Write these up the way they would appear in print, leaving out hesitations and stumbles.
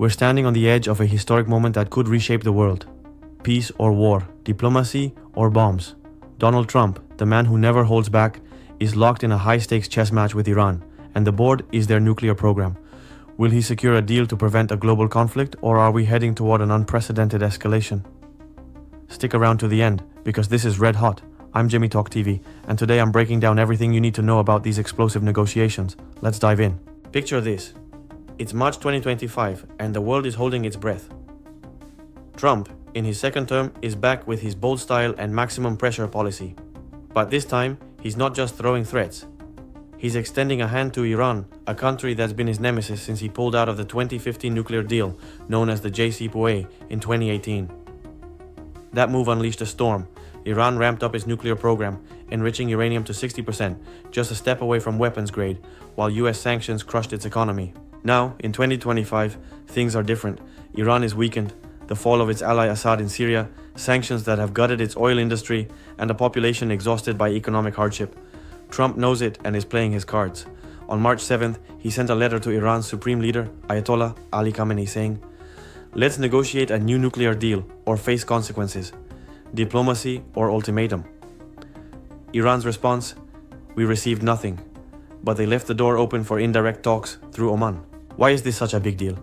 We're standing on the edge of a historic moment that could reshape the world. Peace or war, diplomacy or bombs. Donald Trump, the man who never holds back, is locked in a high-stakes chess match with Iran, and the board is their nuclear program. Will he secure a deal to prevent a global conflict, or are we heading toward an unprecedented escalation? Stick around to the end, because this is red hot. I'm JimmyTalkTV, and today I'm breaking down everything you need to know about these explosive negotiations. Let's dive in. Picture this. It's March 2025, and the world is holding its breath. Trump, in his second term, is back with his bold style and maximum pressure policy. But this time, he's not just throwing threats. He's extending a hand to Iran, a country that's been his nemesis since he pulled out of the 2015 nuclear deal, known as the JCPOA, in 2018. That move unleashed a storm. Iran ramped up its nuclear program, enriching uranium to 60%, just a step away from weapons grade, while US sanctions crushed its economy. Now, in 2025, things are different. Iran is weakened, the fall of its ally Assad in Syria, sanctions that have gutted its oil industry, and a population exhausted by economic hardship. Trump knows it and is playing his cards. On March 7th, he sent a letter to Iran's supreme leader, Ayatollah Khamenei, saying, "Let's negotiate a new nuclear deal or face consequences. Diplomacy or ultimatum." Iran's response, "We received nothing," but they left the door open for indirect talks through Oman. Why is this such a big deal?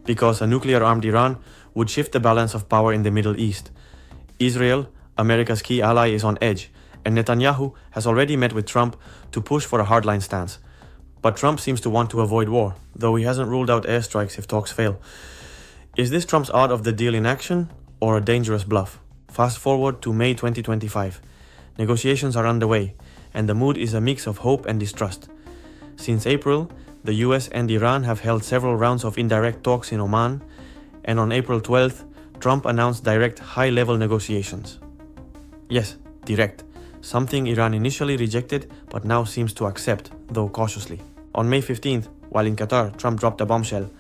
Because a nuclear-armed Iran would shift the balance of power in the Middle East. Israel, America's key ally, is on edge, and Netanyahu has already met with Trump to push for a hardline stance. But Trump seems to want to avoid war, though he hasn't ruled out airstrikes if talks fail. Is this Trump's art of the deal in action, or a dangerous bluff? Fast forward to May 2025. Negotiations are underway, and the mood is a mix of hope and distrust. Since April, the US and Iran have held several rounds of indirect talks in Oman, and on April 12th, Trump announced direct high-level negotiations. Yes, direct, something Iran initially rejected but now seems to accept, though cautiously. On May 15th, while in Qatar, Trump dropped a bombshell.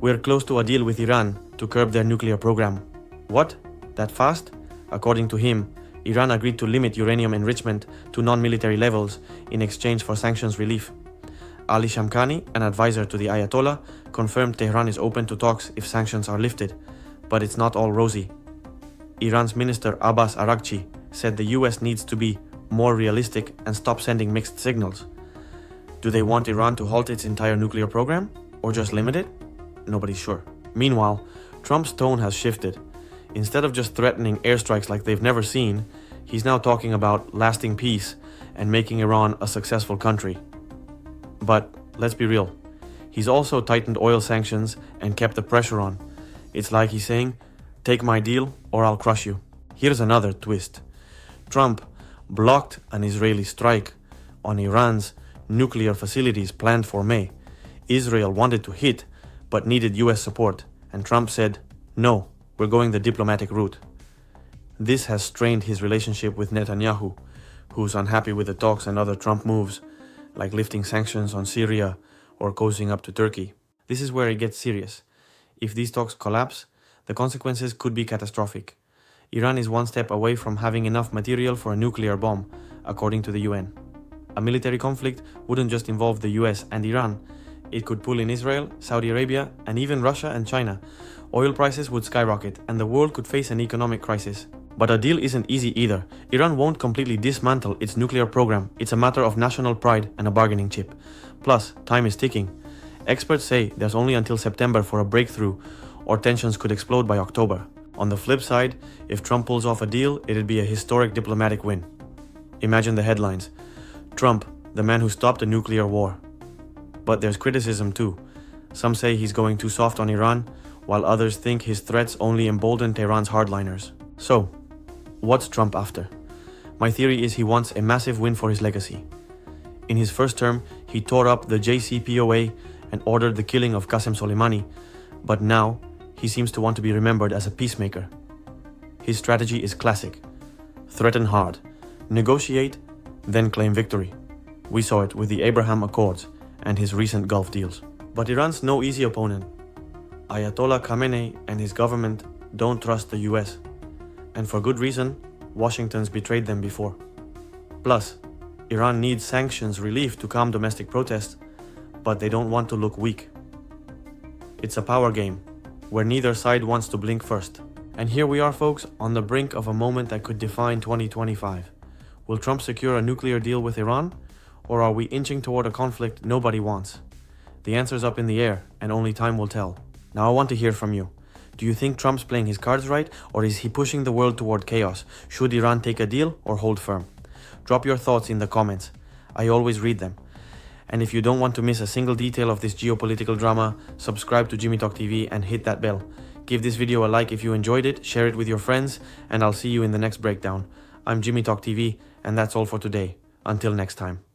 "We're close to a deal with Iran to curb their nuclear program." What? That fast? According to him, Iran agreed to limit uranium enrichment to non-military levels in exchange for sanctions relief. Ali Shamkhani, an advisor to the Ayatollah, confirmed Tehran is open to talks if sanctions are lifted, but it's not all rosy. Iran's minister Abbas Araghchi said the US needs to be more realistic and stop sending mixed signals. Do they want Iran to halt its entire nuclear program, or just limit it? Nobody's sure. Meanwhile, Trump's tone has shifted. Instead of just threatening airstrikes like they've never seen, he's now talking about lasting peace and making Iran a successful country. But let's be real, he's also tightened oil sanctions and kept the pressure on. It's like he's saying, "Take my deal or I'll crush you." Here's another twist. Trump blocked an Israeli strike on Iran's nuclear facilities planned for May. Israel wanted to hit, but needed US support, and Trump said, "No, we're going the diplomatic route." This has strained his relationship with Netanyahu, who's unhappy with the talks and other Trump moves, like lifting sanctions on Syria or cozying up to Turkey. This is where it gets serious. If these talks collapse, the consequences could be catastrophic. Iran is one step away from having enough material for a nuclear bomb, according to the UN. A military conflict wouldn't just involve the US and Iran. It could pull in Israel, Saudi Arabia, and even Russia and China. Oil prices would skyrocket, and the world could face an economic crisis. But a deal isn't easy either. Iran won't completely dismantle its nuclear program. It's a matter of national pride and a bargaining chip. Plus, time is ticking. Experts say there's only until September for a breakthrough, or tensions could explode by October. On the flip side, if Trump pulls off a deal, it'd be a historic diplomatic win. Imagine the headlines. Trump, the man who stopped a nuclear war. But there's criticism too. Some say he's going too soft on Iran, while others think his threats only embolden Tehran's hardliners. So, what's Trump after? My theory is he wants a massive win for his legacy. In his first term, he tore up the JCPOA and ordered the killing of Qasem Soleimani, but now he seems to want to be remembered as a peacemaker. His strategy is classic. Threaten hard, negotiate, then claim victory. We saw it with the Abraham Accords and his recent Gulf deals. But Iran's no easy opponent. Ayatollah Khamenei and his government don't trust the US. And for good reason, Washington's betrayed them before. Plus, Iran needs sanctions relief to calm domestic protests, but they don't want to look weak. It's a power game, where neither side wants to blink first. And here we are, folks, on the brink of a moment that could define 2025. Will Trump secure a nuclear deal with Iran? Or are we inching toward a conflict nobody wants? The answer's up in the air, and only time will tell. Now I want to hear from you. Do you think Trump's playing his cards right, or is he pushing the world toward chaos? Should Iran take a deal or hold firm? Drop your thoughts in the comments. I always read them. And if you don't want to miss a single detail of this geopolitical drama, subscribe to JimmyTalkTV and hit that bell. Give this video a like if you enjoyed it, share it with your friends, and I'll see you in the next breakdown. I'm JimmyTalkTV, and that's all for today. Until next time.